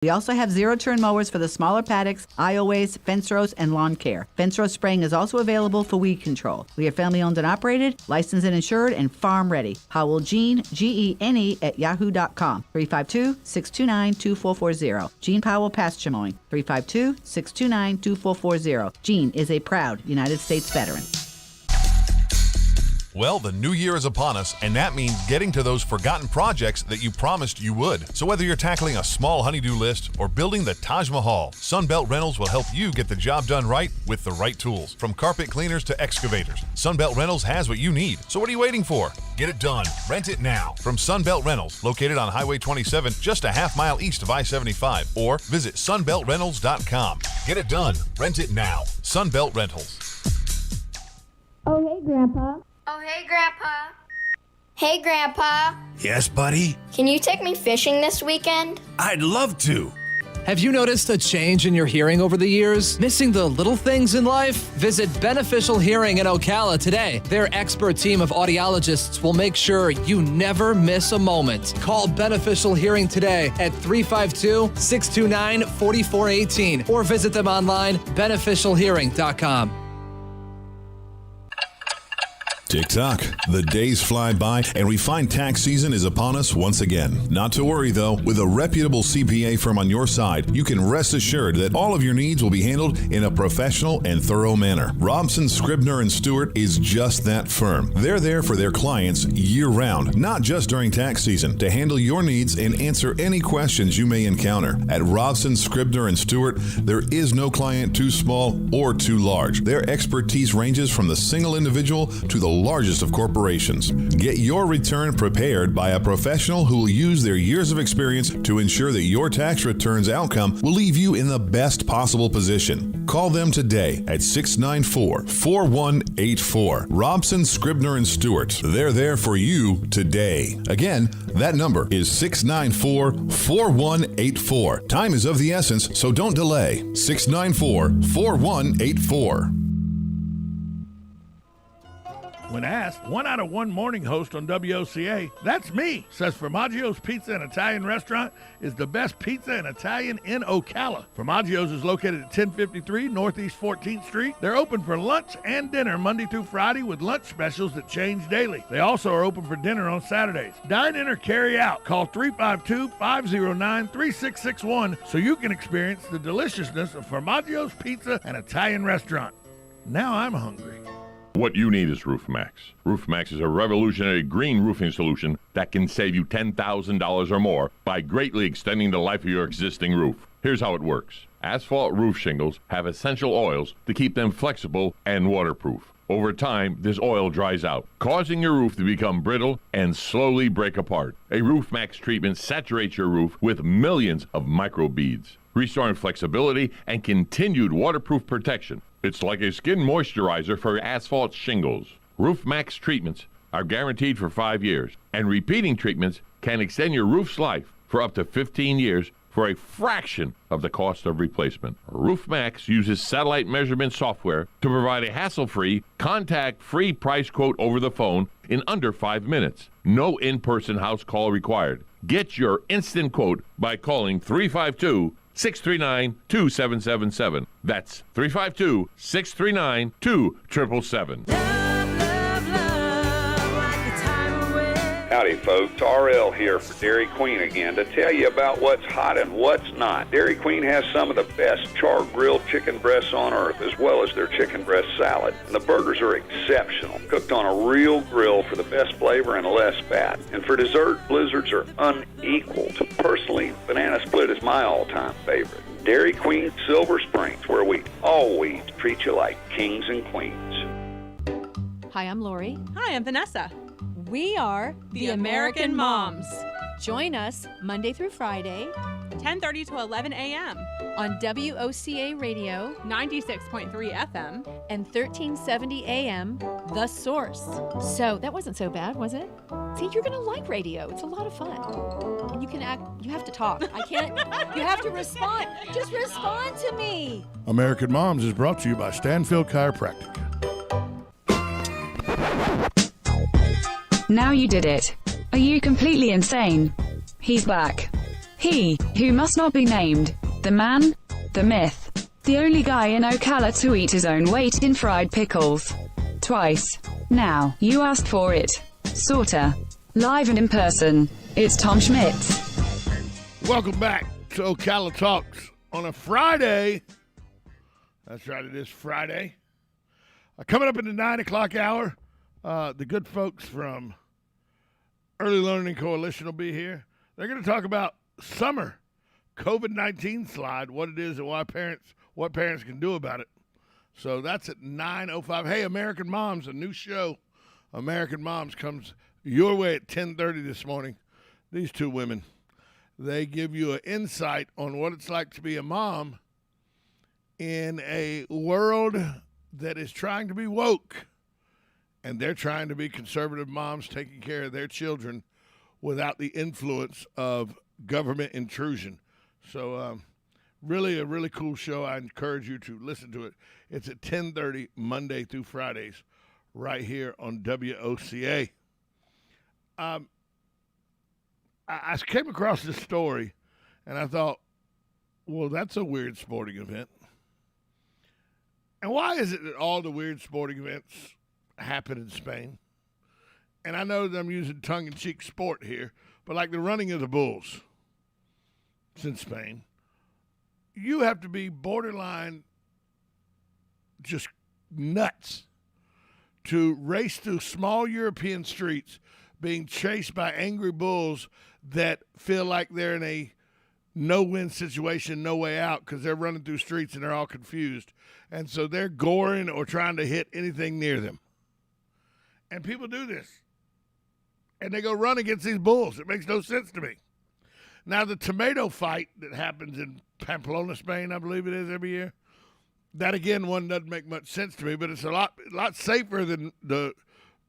We also have zero-turn mowers for the smaller paddocks, aisleways, fence rows, and lawn care. Fence row spraying is also available for weed control. We are family-owned and operated, licensed and insured, and farm-ready. Howell Gene, Gene, at yahoo.com. 352-629-2440. Gene Powell Pasture Mowing. 352-629-2440. Gene is a proud United States veteran. Well, the new year is upon us, and that means getting to those forgotten projects that you promised you would. So whether you're tackling a small honey-do list or building the Taj Mahal, Sunbelt Rentals will help you get the job done right with the right tools. From carpet cleaners to excavators, Sunbelt Rentals has what you need. So what are you waiting for? Get it done. Rent it now. From Sunbelt Rentals, located on Highway 27, just a half-mile east of I-75, or visit sunbeltrentals.com. Get it done. Rent it now. Sunbelt Rentals. Oh, hey, Grandpa. Oh, hey, Grandpa. Hey, Grandpa. Yes, buddy? Can you take me fishing this weekend? I'd love to. Have you noticed a change in your hearing over the years? Missing the little things in life? Visit Beneficial Hearing in Ocala today. Their expert team of audiologists will make sure you never miss a moment. Call Beneficial Hearing today at 352-629-4418 or visit them online, beneficialhearing.com. Tick-tock. The days fly by, and we find tax season is upon us once again. Not to worry, though. With a reputable CPA firm on your side, you can rest assured that all of your needs will be handled in a professional and thorough manner. Robson, Scribner, and Stewart is just that firm. They're there for their clients year-round, not just during tax season, to handle your needs and answer any questions you may encounter. At Robson, Scribner, and Stewart, there is no client too small or too large. Their expertise ranges from the single individual to the largest of corporations. Get your return prepared by a professional who will use their years of experience to ensure that your tax return's outcome will leave you in the best possible position. Call them today at 694-4184. Robson, Scribner, and Stewart. They're there for you today. Again, that number is 694-4184. Time is of the essence, so don't delay. 694-4184. When asked, 1 out of 1 morning host on WOCA, that's me, says Formaggios Pizza and Italian Restaurant is the best pizza and Italian in Ocala. Formaggios is located at 1053 Northeast 14th Street. They're open for lunch and dinner Monday through Friday with lunch specials that change daily. They also are open for dinner on Saturdays. Dine in or carry out. Call 352-509-3661 so you can experience the deliciousness of Formaggios Pizza and Italian Restaurant. Now I'm hungry. What you need is RoofMax. RoofMax is a revolutionary green roofing solution that can save you $10,000 or more by greatly extending the life of your existing roof. Here's how it works. Asphalt roof shingles have essential oils to keep them flexible and waterproof. Over time, this oil dries out, causing your roof to become brittle and slowly break apart. A RoofMax treatment saturates your roof with millions of microbeads, restoring flexibility and continued waterproof protection. It's like a skin moisturizer for asphalt shingles. RoofMax treatments are guaranteed for 5 years, and repeating treatments can extend your roof's life for up to 15 years for a fraction of the cost of replacement. RoofMax uses satellite measurement software to provide a hassle-free, contact-free price quote over the phone in under 5 minutes. No in-person house call required. Get your instant quote by calling 352-639-2777. That's 352-639-2777. Howdy, folks. RL here for Dairy Queen again to tell you about what's hot and what's not. Dairy Queen has some of the best char-grilled chicken breasts on earth, as well as their chicken breast salad. And the burgers are exceptional, cooked on a real grill for the best flavor and less fat. And for dessert, blizzards are unequaled. Personally, banana split is my all-time favorite. Dairy Queen Silver Springs, where we always treat you like kings and queens. Hi, I'm Lori. Hi, I'm Vanessa. We are the American Moms. Join us Monday through Friday, 10:30 to 11 a.m. on WOCA Radio, 96.3 FM, and 1370 a.m. The Source. So that wasn't so bad, was it? See, you're going to like radio. It's a lot of fun. And you can act, you have to talk. I can't, you have to respond. Just respond to me. American Moms is brought to you by Stanfield Chiropractic. Now you did it. Are you completely insane? He's back. He, who must not be named, the man, the myth, the only guy in Ocala to eat his own weight in fried pickles. Twice. Now, you asked for it. Sorta. Live and in person, it's Tom Schmitz. Welcome back to Ocala Talks on a Friday. That's right, it is Friday. Coming up in the 9 o'clock hour, the good folks from Early Learning Coalition will be here. They're going to talk about summer COVID-19 slide, what it is and what parents can do about it. So that's at 9:05. Hey, American Moms, a new show. American Moms comes your way at 10:30 this morning. These two women, they give you an insight on what it's like to be a mom in a world that is trying to be woke. And they're trying to be conservative moms taking care of their children without the influence of government intrusion. So really a really cool show. I encourage you to listen to it. It's at 10:30 Monday through Fridays right here on WOCA. I came across this story, and I thought, well, that's a weird sporting event. And why is it that all the weird sporting events happen in Spain? And I know that I'm using tongue-in-cheek sport here, but like the running of the bulls, it's in Spain. You have to be borderline just nuts to race through small European streets being chased by angry bulls that feel like they're in a no-win situation, no way out, because they're running through streets and they're all confused. And so they're goring or trying to hit anything near them. And people do this. And they go run against these bulls. It makes no sense to me. Now, the tomato fight that happens in Pamplona, Spain, I believe it is every year, that, again, one doesn't make much sense to me, but it's a lot safer than the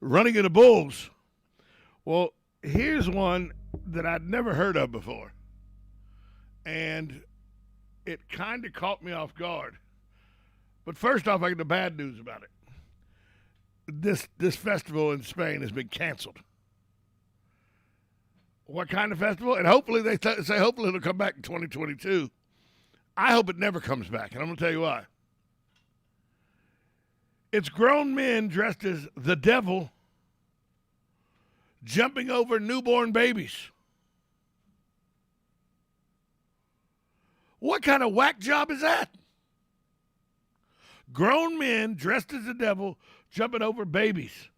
running of the bulls. Well, here's one that I'd never heard of before. And it kind of caught me off guard. But first off, I get the bad news about it. This festival in Spain has been canceled. What kind of festival? And hopefully they say hopefully it'll come back in 2022. I hope it never comes back, and I'm going to tell you why. It's grown men dressed as the devil jumping over newborn babies. What kind of whack job is that? Grown men dressed as the devil jumping over babies.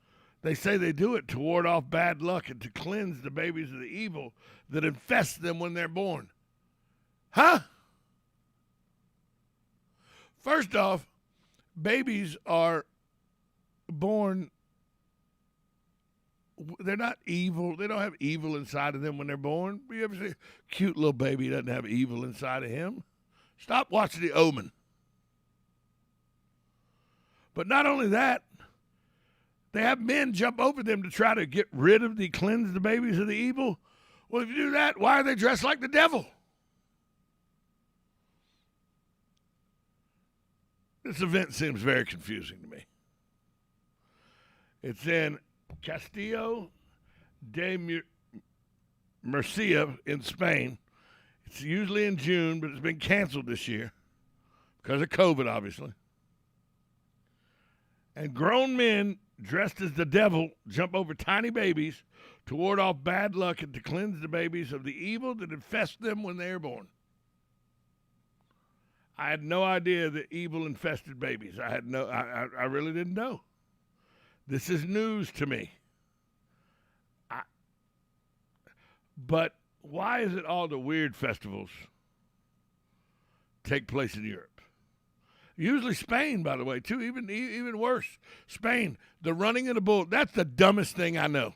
They say they do it to ward off bad luck and to cleanse the babies of the evil that infests them when they're born. Huh? First off, babies are born, they're not evil. They don't have evil inside of them when they're born. You ever see a cute little baby doesn't have evil inside of him? Stop watching The Omen. But not only that, they have men jump over them to try to get rid of cleanse the babies of the evil. Well, if you do that, why are they dressed like the devil? This event seems very confusing to me. It's in Castillo de Murcia in Spain. It's usually in June, but it's been canceled this year because of COVID, obviously. And grown men dressed as the devil jump over tiny babies to ward off bad luck and to cleanse the babies of the evil that infests them when they are born. I had no idea that evil infested babies. I really didn't know. This is news to me. But why is it all the weird festivals take place in Europe? Usually Spain, by the way, too, even worse. Spain, the running of the bull, that's the dumbest thing I know.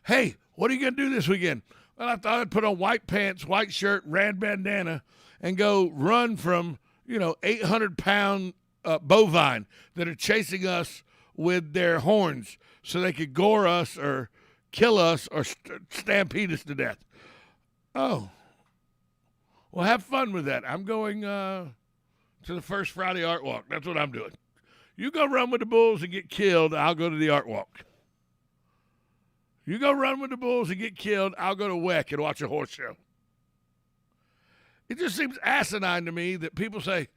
Hey, what are you going to do this weekend? Well, I thought I'd put on white pants, white shirt, red bandana, and go run from, 800-pound bovine that are chasing us with their horns so they could gore us or kill us or stampede us to death. Oh. Well, have fun with that. I'm going to the First Friday Art Walk. That's what I'm doing. You go run with the bulls and get killed, I'll go to the Art Walk. You go run with the bulls and get killed, I'll go to WEC and watch a horse show. It just seems asinine to me that people say,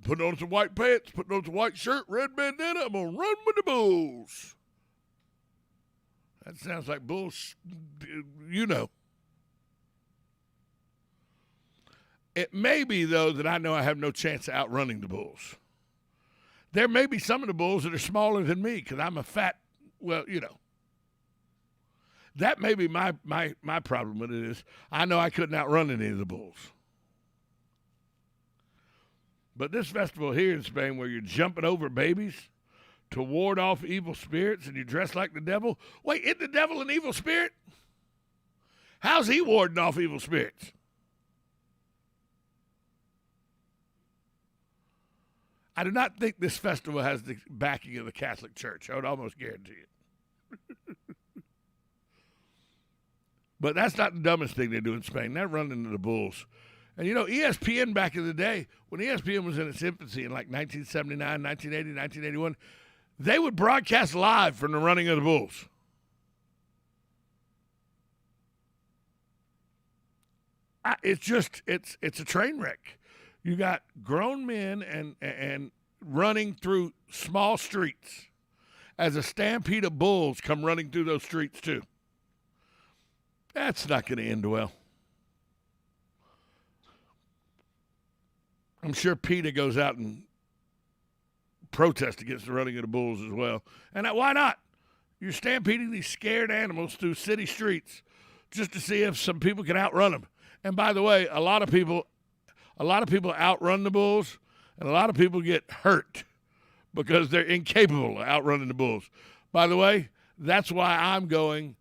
putting on some white pants, putting on some white shirt, red bandana, I'm going to run with the Bulls. That sounds like bulls, you know. It may be, though, that I know I have no chance of outrunning the Bulls. There may be some of the Bulls that are smaller than me because I'm a fat, well, you know. That may be my problem with it is I know I couldn't outrun any of the Bulls. But this festival here in Spain where you're jumping over babies to ward off evil spirits and you dress like the devil. Wait, isn't the devil an evil spirit? How's he warding off evil spirits? I do not think this festival has the backing of the Catholic Church. I would almost guarantee it. But that's not the dumbest thing they do in Spain. They're running into the Bulls. And, you know, ESPN back in the day, when ESPN was in its infancy in like 1979, 1980, 1981, they would broadcast live from the running of the Bulls. It's a train wreck. You got grown men and running through small streets as a stampede of bulls come running through those streets too. That's not going to end well. I'm sure PETA goes out and protests against the running of the bulls as well. And why not? You're stampeding these scared animals through city streets just to see if some people can outrun them. And by the way, a lot of people outrun the bulls, and a lot of people get hurt because they're incapable of outrunning the bulls. By the way, that's why I'm going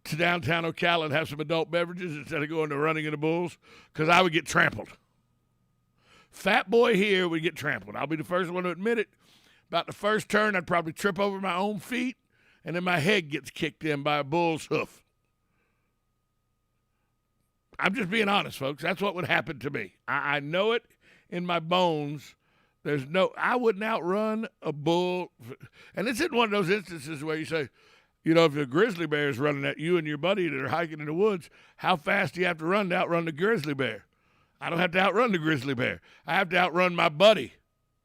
to downtown Ocala and have some adult beverages instead of going to running of the bulls, because I would get trampled. Fat boy here would get trampled. I'll be the first one to admit it. About the first turn, I'd probably trip over my own feet, and then my head gets kicked in by a bull's hoof. I'm just being honest, folks. That's what would happen to me. I know it in my bones. I wouldn't outrun a bull. And this isn't one of those instances where you say, you know, if a grizzly bear is running at you and your buddy that are hiking in the woods, how fast do you have to run to outrun the grizzly bear? I don't have to outrun the grizzly bear. I have to outrun my buddy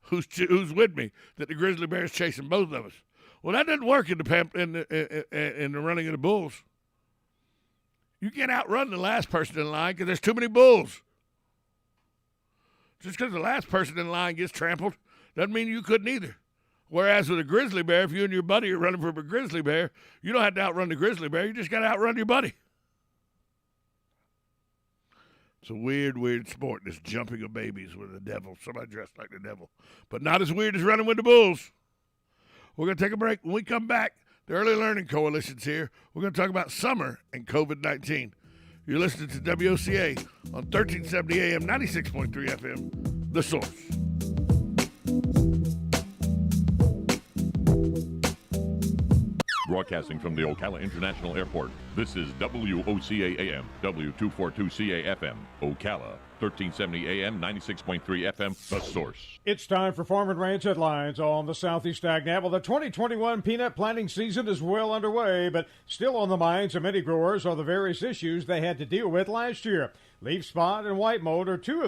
who's with me, that the grizzly bear is chasing both of us. Well, that doesn't work in the running of the bulls. You can't outrun the last person in line because there's too many bulls. Just because the last person in line gets trampled doesn't mean you couldn't either. Whereas with a grizzly bear, if you and your buddy are running from a grizzly bear, you don't have to outrun the grizzly bear. You just got to outrun your buddy. It's a weird, weird sport, this jumping of babies with the devil, somebody dressed like the devil. But not as weird as running with the bulls. We're going to take a break. When we come back, the Early Learning Coalition's here. We're going to talk about summer and COVID-19. You're listening to WOCA on 1370 AM, 96.3 FM, The Source. Broadcasting from the Ocala International Airport, this is WOCA AM, W242CA FM, Ocala, 1370 AM, 96.3 FM, The Source. It's time for Farm and Ranch headlines on the Southeast Ag-Net. Well, the 2021 peanut planting season is well underway, but still on the minds of many growers are the various issues they had to deal with last year. Leaf spot and white mold are two of